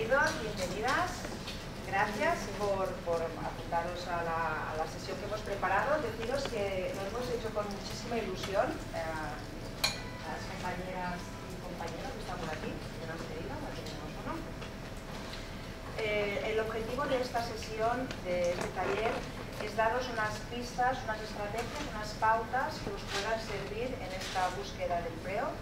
Bienvenidos, bienvenidas. Gracias por apuntaros a la sesión que hemos preparado. Deciros que lo hemos hecho con muchísima ilusión. A las compañeras y compañeros que están por aquí, que no se digan, aquí tenemos uno. El objetivo de esta sesión, de este taller, es daros unas pistas, unas estrategias, unas pautas que os puedan servir en esta búsqueda de empleo.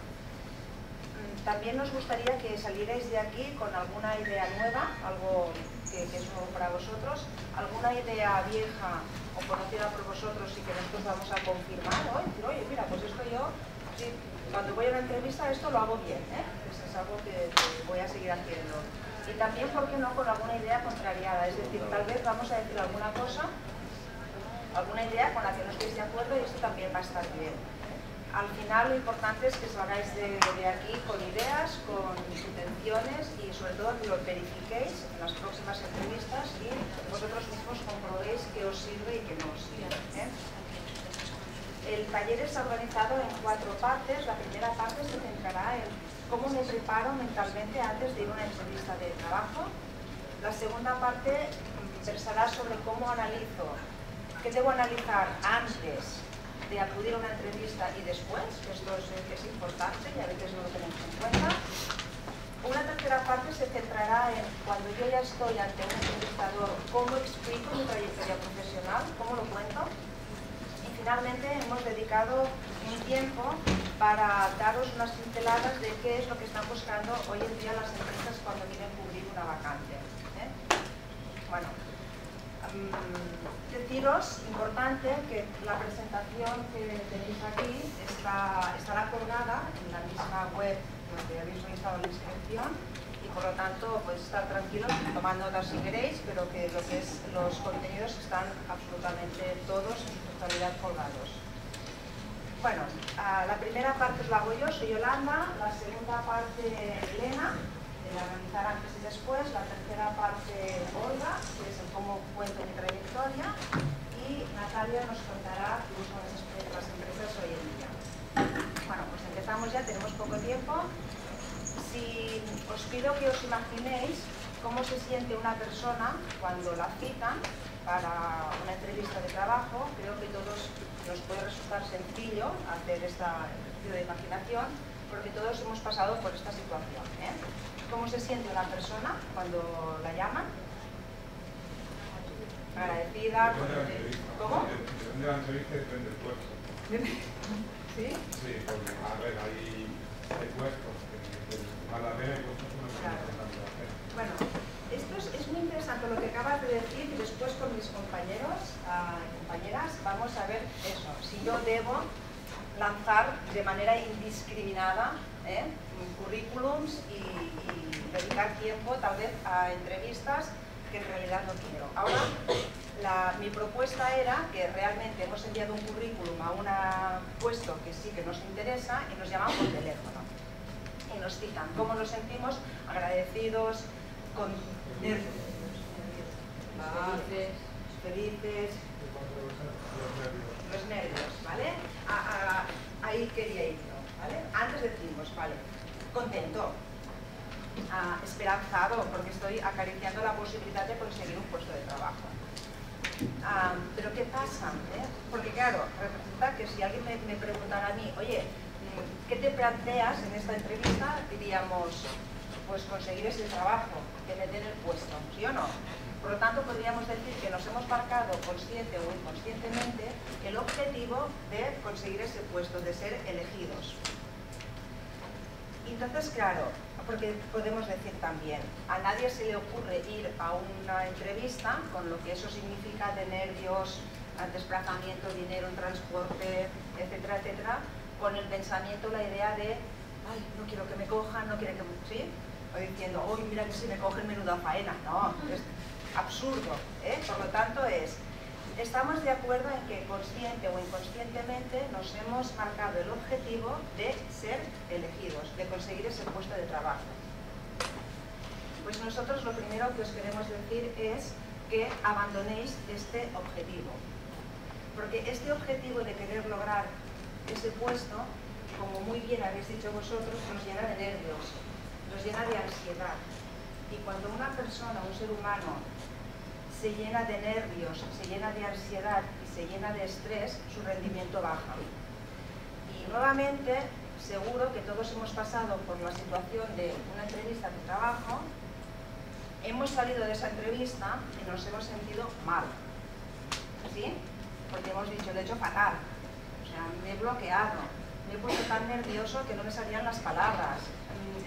También nos gustaría que salierais de aquí con alguna idea nueva, algo que es nuevo para vosotros, alguna idea vieja o conocida por vosotros y que nosotros vamos a confirmar, o decir, oye, mira, pues esto yo, sí, cuando voy a una entrevista esto lo hago bien, pues es algo que voy a seguir haciendo. Y también, ¿por qué no?, con alguna idea contrariada, es decir, tal vez vamos a decir alguna cosa, alguna idea con la que no estéis de acuerdo y esto también va a estar bien. Al final lo importante es que salgáis de aquí con ideas, con intenciones y sobre todo que lo verifiquéis en las próximas entrevistas y vosotros mismos comprobéis que os sirve y que no os sirve. El taller está organizado en 4 partes. La primera parte se centrará en cómo me preparo mentalmente antes de ir a una entrevista de trabajo. La segunda parte versará sobre cómo analizo, qué debo analizar antes de acudir a una entrevista y después, que esto es importante y a veces no lo tenemos en cuenta. Una tercera parte se centrará en cuando yo ya estoy ante un entrevistador, cómo explico mi trayectoria profesional, cómo lo cuento. Y finalmente hemos dedicado un tiempo para daros unas pinceladas de qué es lo que están buscando hoy en día las empresas cuando quieren cubrir una vacante. Bueno, deciros, importante, que la presentación que tenéis aquí estará colgada en la misma web donde habéis realizado la inscripción y por lo tanto podéis estar tranquilos tomando notas si queréis, pero que lo que es los contenidos están absolutamente todos en su totalidad colgados. Bueno, la primera parte os la hago yo, soy Yolanda, la segunda parte Elena, de analizar antes y después, la tercera parte Olga, que es el cómo cuento mi trayectoria, y Natalia nos contará cómo son las empresas hoy en día. Bueno, pues empezamos ya, tenemos poco tiempo. Si os pido que os imaginéis cómo se siente una persona cuando la citan para una entrevista de trabajo, creo que todos nos puede resultar sencillo hacer este ejercicio de imaginación, porque todos hemos pasado por esta situación. ¿Cómo se siente una persona cuando la llaman? Agradecida. ¿Cómo? Depende de la entrevista y depende del puesto. ¿Sí? Sí, porque a ver, hay puestos que vale la pena y puestos que no se vale la pena. Bueno, esto es muy interesante lo que acabas de decir y después con mis compañeros y compañeras vamos a ver eso, si yo debo lanzar de manera indiscriminada currículums y dedicar tiempo tal vez a entrevistas que en realidad no quiero. Ahora, mi propuesta era que realmente hemos enviado un currículum a un puesto que sí que nos interesa y nos llaman por teléfono y nos citan. ¿Cómo nos sentimos? Agradecidos, con felices, los nervios, ¿vale? Ahí quería ir yo, ¿vale? Antes decimos, vale, contento, esperanzado, porque estoy acariciando la posibilidad de conseguir un puesto de trabajo. Pero ¿qué pasa? Porque claro, resulta que si alguien me preguntara a mí, oye, ¿qué te planteas en esta entrevista? Diríamos, pues conseguir ese trabajo, que me den el puesto, ¿sí o no? Por lo tanto, podríamos decir que nos hemos marcado consciente o inconscientemente el objetivo de conseguir ese puesto, de ser elegidos. Entonces, claro, porque podemos decir también, a nadie se le ocurre ir a una entrevista con lo que eso significa de nervios, desplazamiento, dinero en transporte, etcétera, etcétera, con el pensamiento, la idea de, ay, no quiero que me cojan, no quiero que me... ¿Sí? O diciendo, uy, mira que si me cogen menuda faena. No, es absurdo. Por lo tanto estamos de acuerdo en que consciente o inconscientemente nos hemos marcado el objetivo de ser elegidos, de conseguir ese puesto de trabajo. Pues nosotros lo primero que os queremos decir es que abandonéis este objetivo. Porque este objetivo de querer lograr ese puesto, como muy bien habéis dicho vosotros, nos llena de nervios, nos llena de ansiedad. Y cuando una persona, un ser humano, se llena de nervios, se llena de ansiedad y se llena de estrés, su rendimiento baja. Y nuevamente, seguro que todos hemos pasado por la situación de una entrevista de trabajo, hemos salido de esa entrevista y nos hemos sentido mal, ¿sí? Porque hemos dicho, lo he hecho fatal, o sea, me he bloqueado, me he puesto tan nervioso que no me salían las palabras,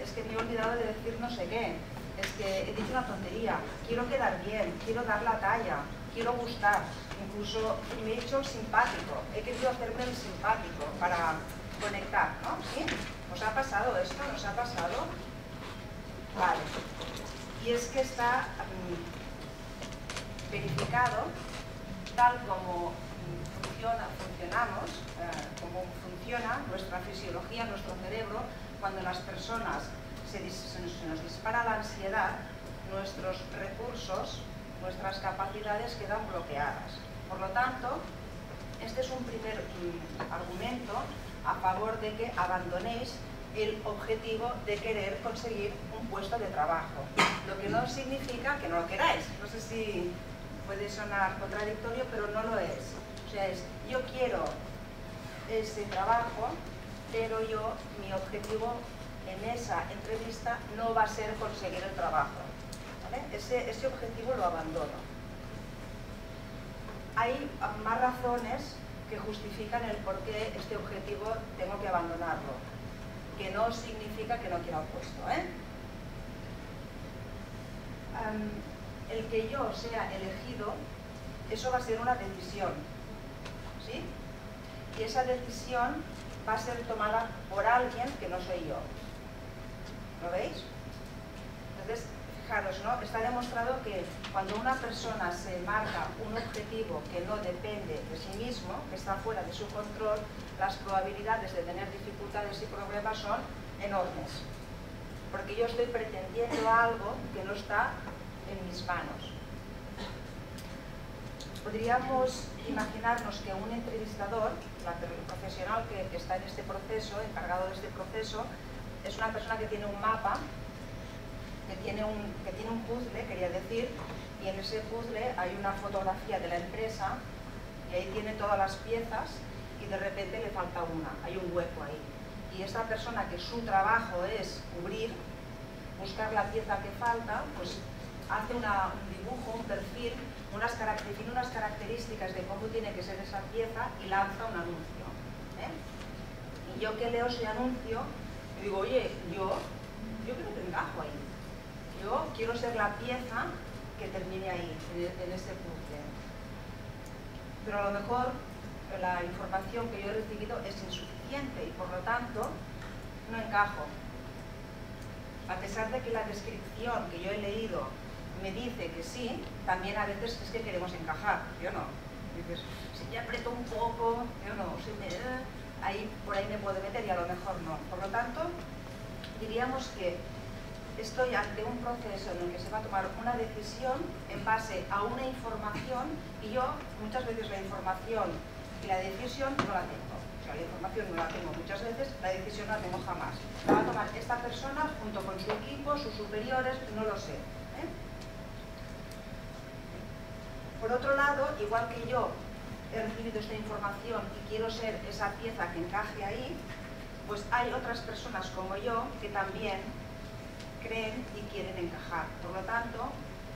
es que me he olvidado de decir no sé qué, es que he dicho una tontería, quiero quedar bien, quiero dar la talla, quiero gustar, incluso me he hecho simpático, he querido hacerme el simpático para conectar, ¿no? ¿Sí? ¿Os ha pasado esto? ¿Nos ha pasado? Vale. Y es que está verificado, tal como funcionamos, como funciona nuestra fisiología, nuestro cerebro, cuando las personas se nos dispara la ansiedad, nuestros recursos, nuestras capacidades quedan bloqueadas. Por lo tanto, este es un primer argumento a favor de que abandonéis el objetivo de querer conseguir un puesto de trabajo, lo que no significa que no lo queráis. No sé si puede sonar contradictorio, pero no lo es. O sea, yo quiero ese trabajo, pero mi objetivo en esa entrevista no va a ser conseguir el trabajo, ¿vale? Ese objetivo lo abandono. Hay más razones que justifican el por qué este objetivo tengo que abandonarlo, que no significa que no quiera el puesto, ¿eh? El que yo sea elegido, eso va a ser una decisión, ¿sí? Y esa decisión va a ser tomada por alguien que no soy yo. ¿Lo veis? Entonces, fijaros, ¿no? Está demostrado que cuando una persona se marca un objetivo que no depende de sí mismo, que está fuera de su control, las probabilidades de tener dificultades y problemas son enormes. Porque yo estoy pretendiendo algo que no está en mis manos. Podríamos imaginarnos que un entrevistador, el profesional que está en este proceso, encargado de este proceso, es una persona que tiene un mapa, que tiene un puzzle, quería decir, y en ese puzzle hay una fotografía de la empresa y ahí tiene todas las piezas y de repente le falta una, hay un hueco ahí. Y esta persona, que su trabajo es cubrir, buscar la pieza que falta, pues hace un dibujo, un perfil, define unas características de cómo tiene que ser esa pieza y lanza un anuncio, ¿eh? Y yo que leo ese anuncio, digo, oye, yo creo que encajo ahí. Yo quiero ser la pieza que termine ahí, en ese puzzle. Pero a lo mejor la información que yo he recibido es insuficiente y por lo tanto no encajo. A pesar de que la descripción que yo he leído me dice que sí, también a veces es que queremos encajar, yo no. Dices, si me aprieto un poco, yo no, si por ahí me puedo meter y a lo mejor no. Por lo tanto, diríamos que estoy ante un proceso en el que se va a tomar una decisión en base a una información y yo muchas veces la información y la decisión no la tengo. O sea, la información no la tengo muchas veces, la decisión no la tengo jamás. La va a tomar esta persona junto con su equipo, sus superiores, no lo sé, ¿eh? Por otro lado, igual que yo he recibido esta información y quiero ser esa pieza que encaje ahí, pues hay otras personas como yo que también creen y quieren encajar. Por lo tanto,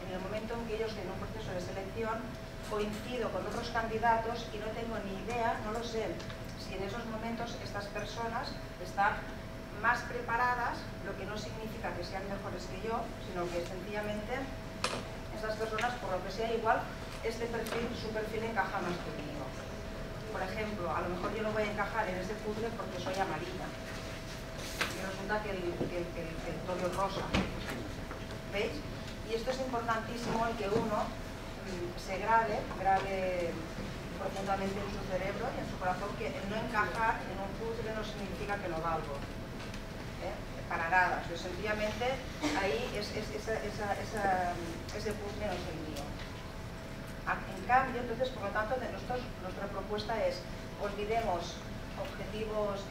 en el momento en que yo estoy en un proceso de selección, coincido con otros candidatos y no tengo ni idea, no lo sé, si en esos momentos estas personas están más preparadas, lo que no significa que sean mejores que yo, sino que sencillamente esas personas, por lo que sea, igual su perfil encaja más conmigo. Por ejemplo, a lo mejor yo no voy a encajar en ese puzzle porque soy amarilla. Y resulta que el todo es rosa. ¿Veis? Y esto es importantísimo, el que uno se grabe profundamente en su cerebro y en su corazón, que el no encajar en un puzzle no significa que no valgo. Para nada. O sea, sencillamente ahí ese puzzle no es el mío. En cambio, entonces, por lo tanto, nuestra propuesta es: olvidemos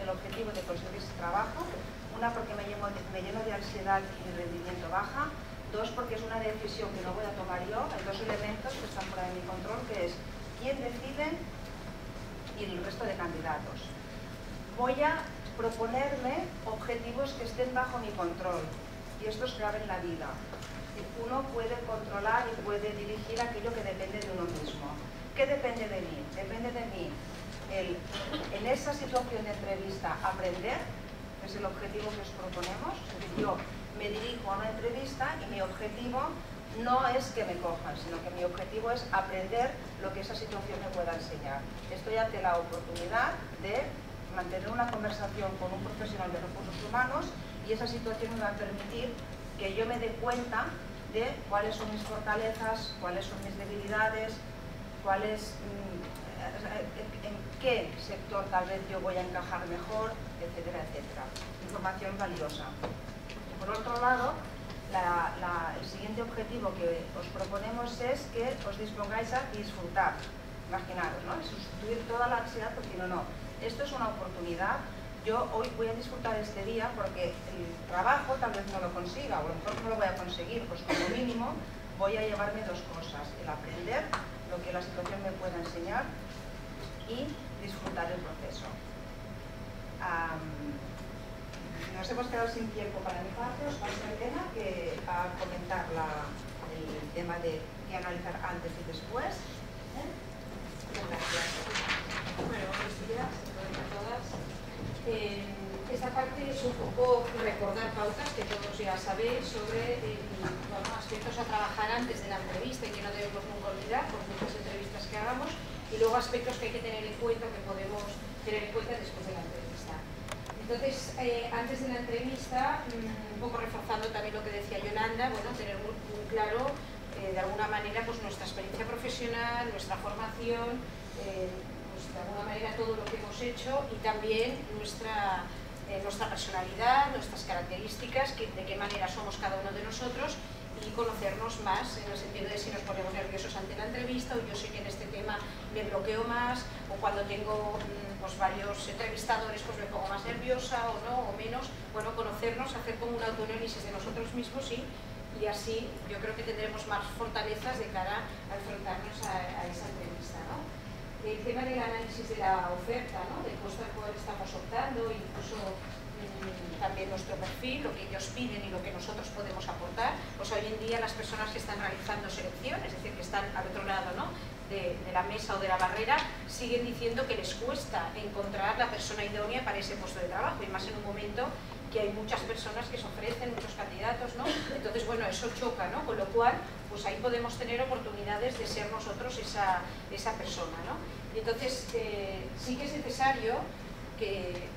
el objetivo de conseguir ese trabajo, una porque me lleno de ansiedad y mi rendimiento baja, 2, porque es una decisión que no voy a tomar yo. Hay 2 elementos que están fuera de mi control, que es quién decide y el resto de candidatos. Voy a proponerme objetivos que estén bajo mi control, y esto es clave en la vida. Uno puede controlar y puede dirigir aquello que depende de uno mismo. ¿Qué depende de mí? Depende de mí en esa situación de entrevista aprender, que es el objetivo que os proponemos. Es decir, yo me dirijo a una entrevista y mi objetivo no es que me cojan, sino que mi objetivo es aprender lo que esa situación me pueda enseñar. Estoy ante la oportunidad de mantener una conversación con un profesional de recursos humanos, y esa situación me va a permitir que yo me dé cuenta de cuáles son mis fortalezas, cuáles son mis debilidades, en qué sector tal vez yo voy a encajar mejor, etcétera, etcétera. Información valiosa. Por otro lado, el siguiente objetivo que os proponemos es que os dispongáis a disfrutar. Imaginaros, ¿no? Sustituir toda la ansiedad por decir, no, esto es una oportunidad. Yo hoy voy a disfrutar este día porque el trabajo tal vez no lo consiga, o a lo mejor no lo voy a conseguir, pues como mínimo voy a llevarme 2 cosas: el aprender lo que la situación me pueda enseñar y disfrutar el proceso. Nos hemos quedado sin tiempo para mi parte. Os paso el tema que va a comentar el tema de qué analizar antes y después. Gracias. Bueno, buenos días a todas. Esta parte es un poco recordar pautas que todos ya sabéis sobre aspectos a trabajar antes de la entrevista y que no debemos nunca olvidar por muchas entrevistas que hagamos, y luego aspectos que hay que tener en cuenta, que podemos tener en cuenta después de la entrevista. Entonces, antes de la entrevista, un poco reforzando también lo que decía Yolanda, bueno, tener muy claro de alguna manera pues nuestra experiencia profesional, nuestra formación, pues de alguna manera todo lo que hemos hecho, y también nuestra personalidad, nuestras características, de qué manera somos cada uno de nosotros, y conocernos más en el sentido de si nos ponemos nerviosos ante la entrevista, o yo sé que en este tema me bloqueo más, o cuando tengo pues varios entrevistadores pues me pongo más nerviosa o no, o menos. Bueno, conocernos, hacer como un autoanálisis de nosotros mismos, y así yo creo que tendremos más fortalezas de cara a enfrentarnos a esa entrevista, ¿no? El tema del análisis de la oferta, ¿no? Del puesto al cual estamos optando, incluso también nuestro perfil, lo que ellos piden y lo que nosotros podemos aportar. Pues hoy en día las personas que están realizando selección, es decir, que están al otro lado, ¿no?, de la mesa o de la barrera, siguen diciendo que les cuesta encontrar la persona idónea para ese puesto de trabajo, y más en un momento que hay muchas personas que se ofrecen, muchos candidatos, ¿no? Entonces, bueno, eso choca, ¿no? Con lo cual, pues ahí podemos tener oportunidades de ser nosotros esa persona, ¿no? Y entonces, sí que es necesario que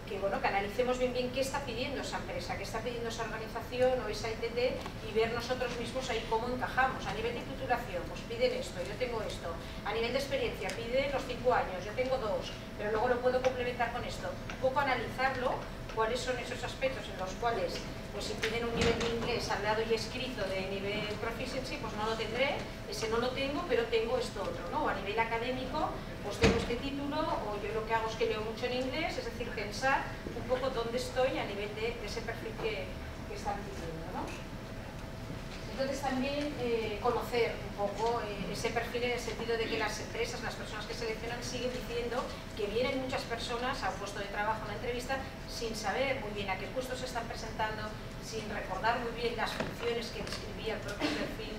analicemos bien qué está pidiendo esa empresa, qué está pidiendo esa organización o esa ITT, y ver nosotros mismos ahí cómo encajamos. A nivel de titulación, pues piden esto, yo tengo esto. A nivel de experiencia, piden los 5 años, yo tengo 2, pero luego lo puedo complementar con esto. Un poco analizarlo, cuáles son esos aspectos en los cuales, pues si piden un nivel de inglés hablado y escrito de nivel proficiency, pues no lo tendré, ese no lo tengo, pero tengo esto otro, ¿no? O a nivel académico, pues tengo este título, o yo lo que hago es que leo mucho en inglés, es decir, pensar un poco dónde estoy a nivel de ese perfil que están pidiendo, ¿no? Entonces también conocer un poco ese perfil, en el sentido de que las empresas, las personas que seleccionan, siguen diciendo que vienen muchas personas a un puesto de trabajo, a una entrevista, sin saber muy bien a qué puestos se están presentando, sin recordar muy bien las funciones que describía el propio perfil.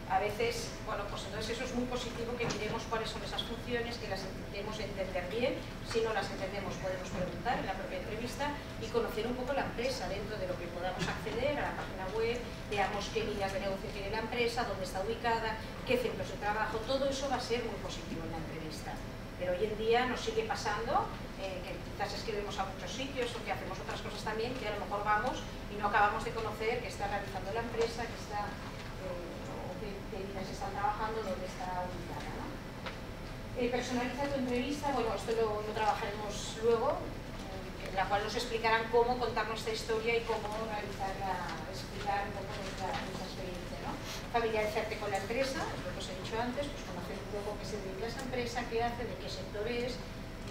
A veces, bueno, pues entonces eso es muy positivo, que miremos cuáles son esas funciones, que las intentemos entender bien. Si no las entendemos, podemos preguntar en la propia entrevista, y conocer un poco la empresa dentro de lo que podamos acceder a la página web, veamos qué líneas de negocio tiene la empresa, dónde está ubicada, qué centros de trabajo. Todo eso va a ser muy positivo en la entrevista. Pero hoy en día nos sigue pasando que quizás escribimos a muchos sitios, o que hacemos otras cosas también, que a lo mejor vamos y no acabamos de conocer qué está realizando la empresa, qué líneas están trabajando, dónde está ubicada, ¿no? Personaliza tu entrevista. Bueno, esto lo trabajaremos luego, en la cual nos explicarán cómo contar nuestra historia y cómo explicar un poco nuestra experiencia, ¿no? Familiarizarte con la empresa, es lo que os he dicho antes, pues conocer un poco qué se dedica a esa empresa, qué hace, de qué sector es,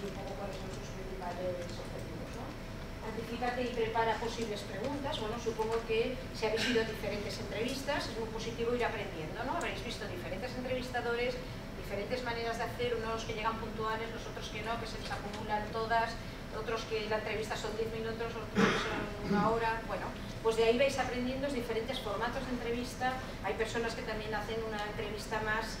y un poco cuáles son sus principales objetivos, ¿no? Anticípate y prepara posibles preguntas. Bueno, supongo que si habéis ido a diferentes entrevistas, es muy positivo ir aprendiendo, ¿no? Habréis visto diferentes entrevistadores, diferentes maneras de hacer, unos que llegan puntuales, los otros que no, que se les acumulan todas, otros que la entrevista son 10 minutos, otros que son 1 hora. Bueno, pues de ahí vais aprendiendo diferentes formatos de entrevista. Hay personas que también hacen una entrevista más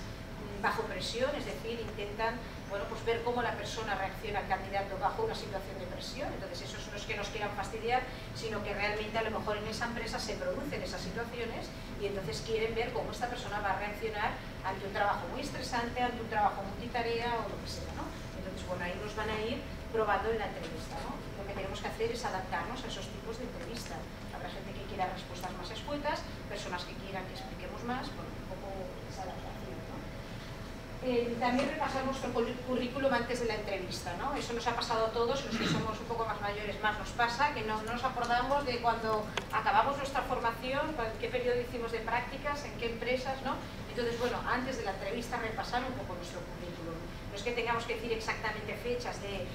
bajo presión, es decir, intentan, bueno, pues ver cómo la persona reacciona al candidato bajo una situación de presión. Entonces esos no es que nos quieran fastidiar, sino que realmente a lo mejor en esa empresa se producen esas situaciones y entonces quieren ver cómo esta persona va a reaccionar ante un trabajo muy estresante, ante un trabajo multitarea o lo que sea, ¿no? Entonces, bueno, ahí nos van a ir probando en la entrevista, ¿no? Lo que tenemos que hacer es adaptarnos a esos tipos de entrevista. Habrá gente que quiera respuestas más escuetas, personas que quieran que expliquemos más, bueno, un poco esa adaptación, ¿no? También repasar nuestro currículum antes de la entrevista, ¿no? Eso nos ha pasado a todos, los que somos un poco más mayores más nos pasa, que no nos acordamos de cuando acabamos nuestra formación, qué periodo hicimos de prácticas, en qué empresas, ¿no? Entonces, bueno, antes de la entrevista repasar un poco nuestro currículum. No es que tengamos que decir exactamente fechas de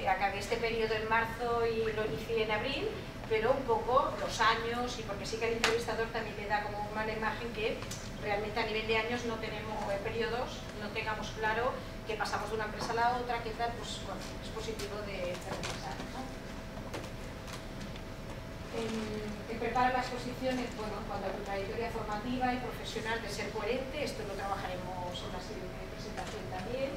acabé este periodo en marzo y lo inicié en abril, pero un poco los años, y porque sí que al entrevistador también le da como una mala imagen que realmente a nivel de años no tenemos periodos, no tengamos claro que pasamos de una empresa a la otra, qué tal, pues bueno, es positivo de repasar, ¿no? Prepara las exposiciones, bueno, en cuanto a tu trayectoria formativa y profesional, de ser coherente, esto lo trabajaremos en la serie de presentación también.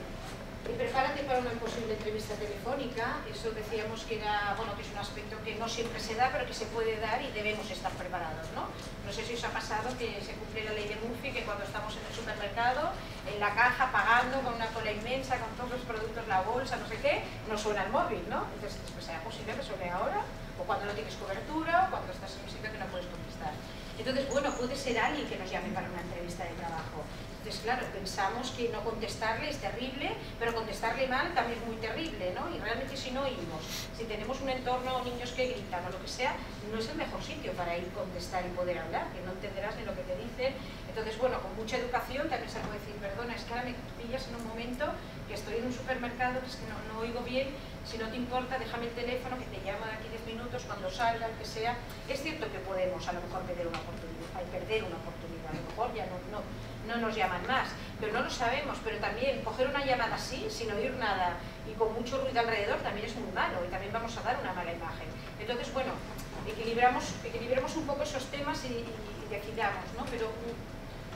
Y prepárate para una posible entrevista telefónica. Eso decíamos que era, bueno, que es un aspecto que no siempre se da, pero que se puede dar y debemos estar preparados, ¿no? No sé si os ha pasado que se cumple la ley de Murphy, que cuando estamos en el supermercado, en la caja, pagando con una cola inmensa, con todos los productos, la bolsa, no sé qué, nos suena el móvil, ¿no? Entonces, pues será posible que suene ahora, o cuando no tienes cobertura, o cuando estás en un sitio que no puedes contestar. Entonces, bueno, puede ser alguien que nos llame para una entrevista de trabajo. Entonces, claro, pensamos que no contestarle es terrible, pero contestarle mal también es muy terrible, ¿no? Y realmente si no oímos, si tenemos un entorno, niños que gritan o lo que sea, no es el mejor sitio para ir a contestar y poder hablar, que no entenderás ni lo que te dicen. Entonces, bueno, con mucha educación también se puede decir, perdona, es que ahora me pillas en un momento que estoy en un supermercado, que es que no oigo bien, si no te importa, déjame el teléfono, que te llamo de aquí 10 minutos, cuando salga, el que sea. Es cierto que podemos a lo mejor perder una oportunidad, a lo mejor ya no nos llaman más, pero no lo sabemos. Pero también coger una llamada así, sin oír nada y con mucho ruido alrededor, también es muy malo y también vamos a dar una mala imagen. Entonces, bueno, equilibremos un poco esos temas y decidamos, ¿no? Pero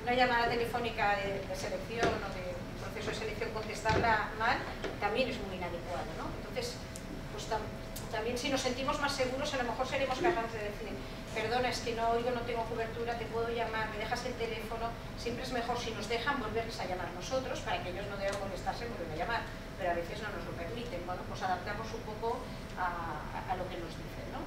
una llamada telefónica de selección o de proceso de selección, contestarla mal, también es muy inadecuado, ¿no? Entonces, pues también si nos sentimos más seguros, a lo mejor seremos capaces de decir, perdona, es que no oigo, no tengo cobertura, te puedo llamar, me dejas el teléfono. Siempre es mejor, si nos dejan, volverles a llamar nosotros, para que ellos no deban molestarse por volver a llamar, pero a veces no nos lo permiten. Bueno, pues adaptamos un poco a lo que nos dicen, ¿no?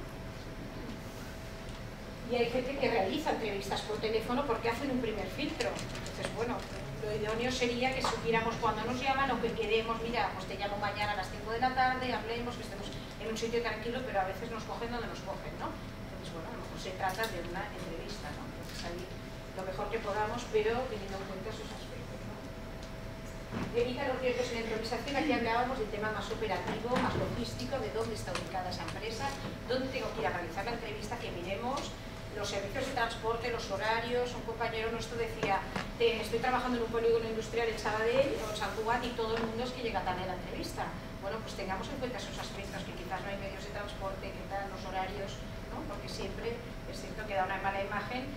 Y hay gente que realiza entrevistas por teléfono porque hacen un primer filtro. Entonces, bueno, lo idóneo sería que supiéramos cuando nos llaman o que queremos, mira, pues te llamo mañana a las 5 de la tarde, hablemos, que estemos en un sitio tranquilo, pero a veces nos cogen donde nos cogen, ¿no? Entonces, bueno, a lo mejor se trata de una entrevista, ¿no? Entonces, ahí lo mejor que podamos, pero teniendo en cuenta esos aspectos, ¿no? Evita los riesgos en la improvisación. Aquí hablábamos del tema más operativo, más logístico, de dónde está ubicada esa empresa, dónde tengo que ir a realizar la entrevista, que miremos los servicios de transporte, los horarios. Un compañero nuestro decía, estoy trabajando en un polígono industrial en Sabadell o en Sant Cugat y todo el mundo es que llega tarde a la entrevista. Bueno, pues tengamos en cuenta esos aspectos, que quizás no hay medios de transporte, que tal, los horarios, ¿no? Porque siempre es cierto que da una mala imagen,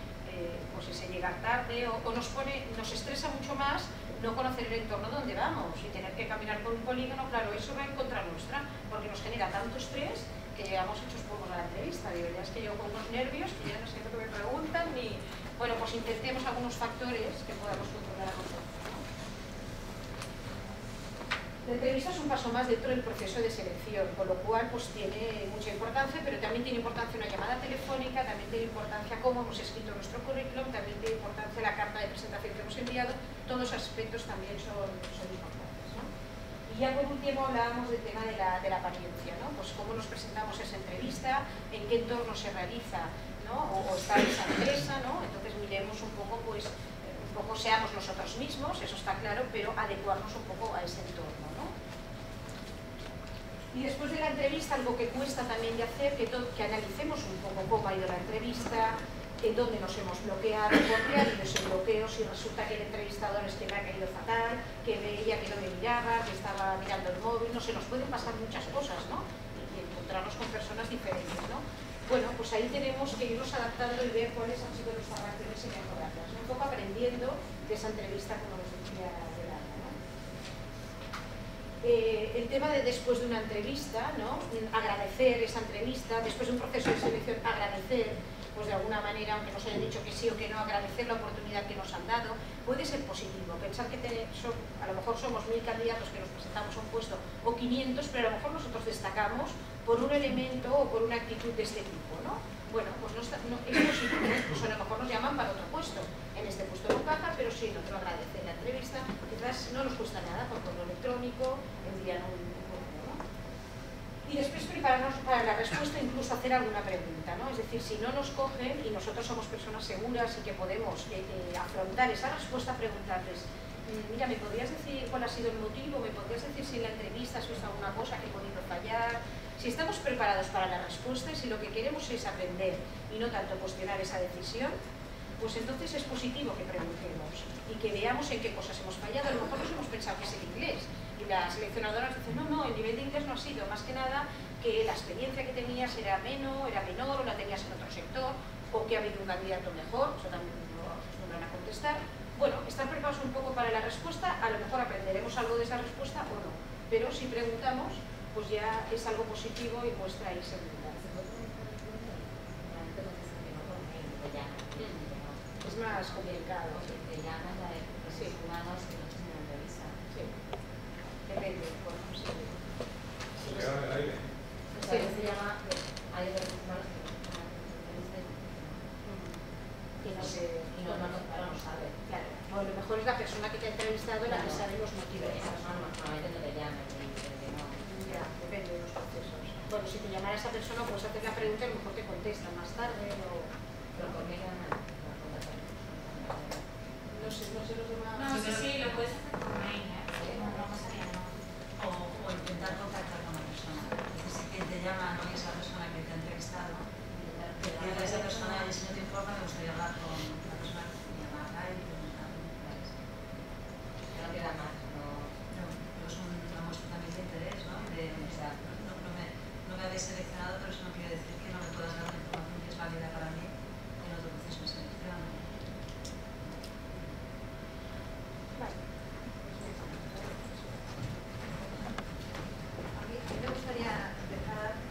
pues ese llegar tarde o nos estresa mucho más no conocer el entorno donde vamos y tener que caminar por un polígono. Claro, eso va en contra nuestra, porque nos genera tanto estrés que llegamos hechos polvos a la entrevista. De verdad es que yo con unos nervios, que ya no sé lo que me preguntan, ni... Bueno, pues intentemos algunos factores que podamos controlar a nosotros, ¿no? La entrevista es un paso más dentro del proceso de selección, con lo cual pues tiene mucha importancia, pero también tiene importancia una llamada telefónica, también tiene importancia cómo hemos escrito nuestro currículum, también tiene importancia la carta de presentación que hemos enviado. Todos esos aspectos también son importantes, ¿no? Y ya por último hablábamos del tema de la apariencia, ¿no? Pues cómo nos presentamos esa entrevista, en qué entorno se realiza, ¿no? O está esa empresa, ¿no? Entonces miremos un poco, pues, seamos nosotros mismos, eso está claro, pero adecuarnos un poco a ese entorno, ¿no? Y después de la entrevista, algo que cuesta también de hacer, que analicemos un poco cómo ha ido la entrevista, en dónde nos hemos bloqueado, por qué ha habido ese bloqueo, si resulta que el entrevistador es que me ha caído fatal, que veía que no me miraba, que estaba mirando el móvil, no sé, nos pueden pasar muchas cosas, ¿no? Y encontrarnos con personas diferentes, ¿no? Bueno, pues ahí tenemos que irnos adaptando y ver cuáles han sido nuestras reacciones y mejorarlas, ¿no? Un poco aprendiendo de esa entrevista, como nos decía Yolanda, ¿no? El tema de después de una entrevista, ¿no? Agradecer esa entrevista, después de un proceso de selección, agradecer, pues de alguna manera, aunque nos hayan dicho que sí o que no, agradecer la oportunidad que nos han dado, puede ser positivo. Pensar que a lo mejor somos 1000 candidatos que nos presentamos a un puesto o 500, pero a lo mejor nosotros destacamos por un elemento o por una actitud de este tipo, ¿no? Bueno, pues no es positivo, pues a lo mejor nos llaman para otro puesto. En este puesto no encaja, pero sí, no te lo agradece en la entrevista, quizás no nos cuesta nada por correo electrónico, envían un correo, ¿no? Y después prepararnos para la respuesta, incluso hacer alguna pregunta, ¿no? Es decir, si no nos cogen y nosotros somos personas seguras y que podemos afrontar esa respuesta, preguntarles, mira, ¿me podrías decir cuál ha sido el motivo? ¿Me podrías decir si en la entrevista has visto alguna cosa que he podido fallar? Si estamos preparados para la respuesta y si lo que queremos es aprender y no tanto cuestionar esa decisión, pues entonces es positivo que preguntemos y que veamos en qué cosas hemos fallado. A lo mejor nos hemos pensado que es el inglés y la seleccionadora nos dice, no, el nivel de inglés no ha sido, más que nada que la experiencia que tenías era menor o la tenías en otro sector, o que ha habido un candidato mejor, eso también lo acostumbran a contestar. Bueno, estar preparados un poco para la respuesta, a lo mejor aprenderemos algo de esa respuesta o no, pero si preguntamos, pues ya es algo positivo y muestra ahí seguridad. Es más complicado. Te llaman de recursos humanos que no tienen entrevista. Sí. Depende, bueno, sí. Se queda en el aire. O sea, se llama, hay recursos humanos que no tienen entrevista y no sabe. Claro, o a lo mejor es la persona que te ha entrevistado la que sabe los motivos. Esa persona normalmente no te llama y dice que no. Ya, depende de los procesos. Bueno, si te llamara esa persona, puedes hacer la pregunta y a lo mejor te contesta más tarde o... Pero ¿por qué llaman? No sé los demás... No, sí, lo puedes hacer por mail, ¿eh? No pasaría nada. O intentar contactar con la persona. Si quien te llama no es la persona que te ha entrevistado, decirle a esa persona, y si no te informa, me gustaría hablar con la persona que te llamará y preguntarle. No queda más, no. No, pero es una muestra también de interés, ¿no? No me habéis seleccionado, pero eso no quiere decir que no me puedas dar una información que es válida para mí en otro proceso de selección. A mí me gustaría empezar a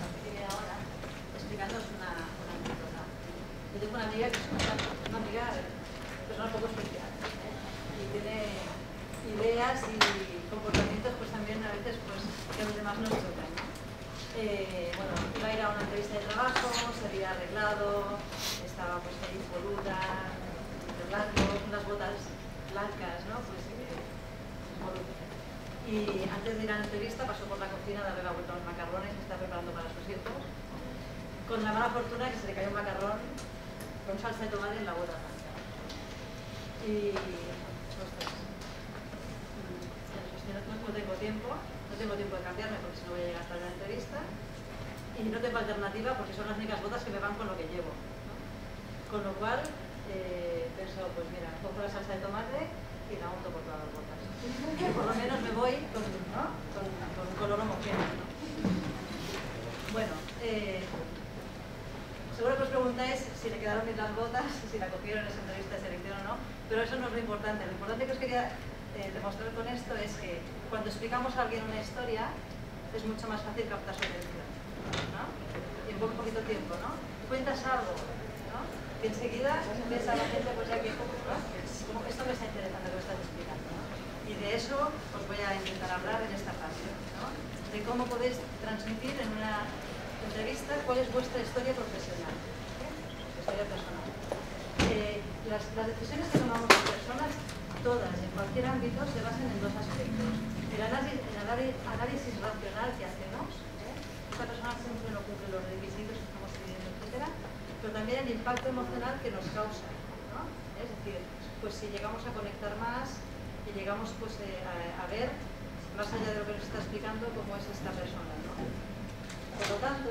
partir de ahora explicándoos una anécdota. Yo tengo una amiga que es una amiga, persona poco especial, y tiene ideas y comportamientos pues también a veces pues que a los demás nos chocan, ¿no? Bueno, iba a ir a una entrevista de trabajo, se había arreglado, estaba pues ahí poluda, de blanco, unas botas blancas, ¿no? Pues y antes de ir a la entrevista pasó por la cocina a darle la vuelta a los macarrones que está preparando para sus hijos, con la mala fortuna que se le cayó un macarrón con salsa de tomate en la bota blanca. Y ostras, no tengo tiempo de cambiarme porque si no voy a llegar hasta la entrevista, y no tengo alternativa porque son las únicas botas que me van con lo que llevo, ¿no? Con lo cual pienso, pues mira, cojo la salsa de tomate y la unto por todas las botas. Por lo menos me voy con un color homogéneo, ¿no? Bueno, seguro que os preguntáis si le quedaron bien las botas, si la cogieron en esa entrevista de selección o no, pero eso no es lo importante. Lo importante que os quería demostrar con esto es que cuando explicamos a alguien una historia es mucho más fácil captar su atención, ¿no? Y en poquito tiempo, ¿no? Cuentas algo, ¿no? Que enseguida ves a la gente pues ya que, ¿no? Como esto me está interesante lo que estás explicando, ¿no? Y de eso os voy a intentar hablar en esta fase, ¿no? De cómo podéis transmitir en una entrevista cuál es vuestra historia profesional, historia personal. Las decisiones que tomamos las personas, todas, en cualquier ámbito, se basan en dos aspectos. El análisis racional que hacemos, esta persona siempre no cumple los requisitos que estamos pidiendo, etc. Pero también el impacto emocional que nos causa, ¿no? Es decir, pues si llegamos a conectar más y llegamos pues a ver más allá de lo que nos está explicando, cómo es esta persona, ¿no? Por lo tanto,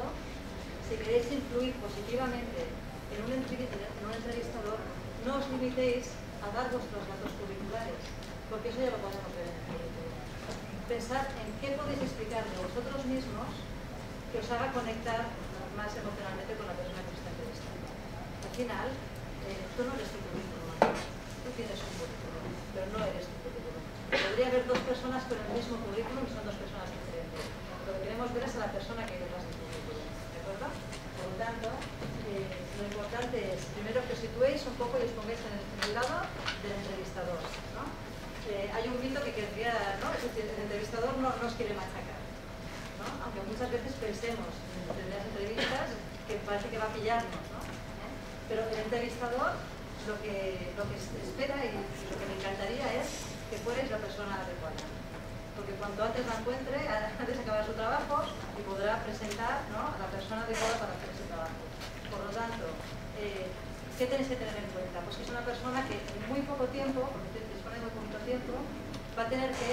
si queréis influir positivamente en un entrevistador, no os limitéis a dar vuestros datos curriculares, porque eso ya lo podemos ver en el currículum. Pensad en qué podéis explicarle vosotros mismos que os haga conectar más emocionalmente con la persona que os está entrevistando. Al final, tú no eres tu currículum, tú tienes un currículum, pero no eres tu currículum. Podría haber dos personas con el mismo currículum y son dos personas diferentes. Lo que queremos ver es a la persona que hay detrás del currículum, ¿de acuerdo? Por lo tanto, lo importante es, primero, que os situéis un poco y os pongáis en el lado del entrevistador, ¿no? Hay un mito que querría, ¿no? Es decir, el entrevistador no nos quiere machacar, ¿no? Aunque muchas veces pensemos en determinadas entrevistas que parece que va a pillarnos, ¿no? Pero el entrevistador lo que espera y lo que me encantaría es que fuerais la persona adecuada. Porque cuanto antes la encuentre, antes acabará su trabajo y podrá presentar, ¿no?, a la persona adecuada para hacer ese trabajo. Por lo tanto, ¿qué tenéis que tener en cuenta? Pues que es una persona que en muy poco tiempo, porque dispone de muy poquito tiempo, va a tener que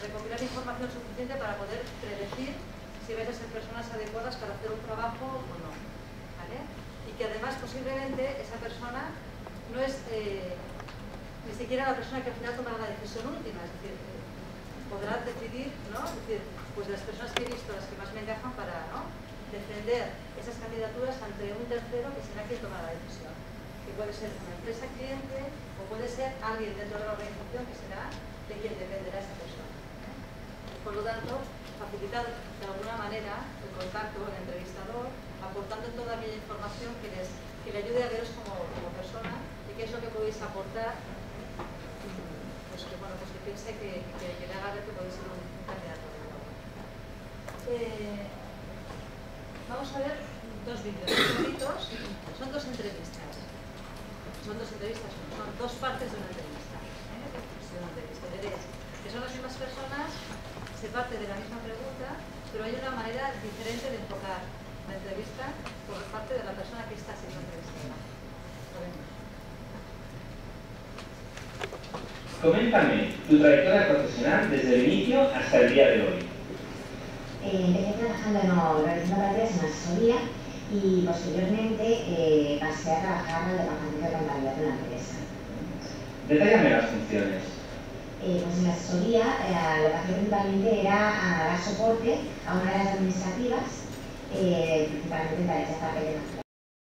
recopilar información suficiente para poder predecir si vais a ser personas adecuadas para hacer un trabajo o no, ¿vale? Y que además posiblemente esa persona no es ni siquiera la persona que al final tomará la decisión última, es decir, podrá decidir, ¿no? Es decir, pues de las personas que he visto, las que más me encajan para, ¿no?, defender esas candidaturas ante un tercero que será quien tomará la decisión. Que puede ser una empresa cliente o puede ser alguien dentro de la organización que será de quien dependerá esa persona. Por lo tanto, facilitar de alguna manera el contacto con el entrevistador, aportando toda aquella información que le ayude a veros como persona y qué es lo que podéis aportar, pues que, bueno, pues que piense que le haga ver que podéis ser un candidato adecuado. Vamos a ver dos vídeos cortitos. Son dos entrevistas. Son dos partes de una entrevista. Veréis que son las mismas personas, se parte de la misma pregunta, pero hay una manera diferente de enfocar la entrevista por parte de la persona que está siendo entrevistada. Lo vemos. Coméntame tu trayectoria profesional desde el inicio hasta el día de hoy. Empecé trabajando realizando prácticas en asesoría y posteriormente pasé a trabajar en el departamento de contabilidad de una empresa. Detállame las funciones. Pues en la asesoría lo que hacía principalmente era dar soporte a una de las administrativas, principalmente en tareas de papel.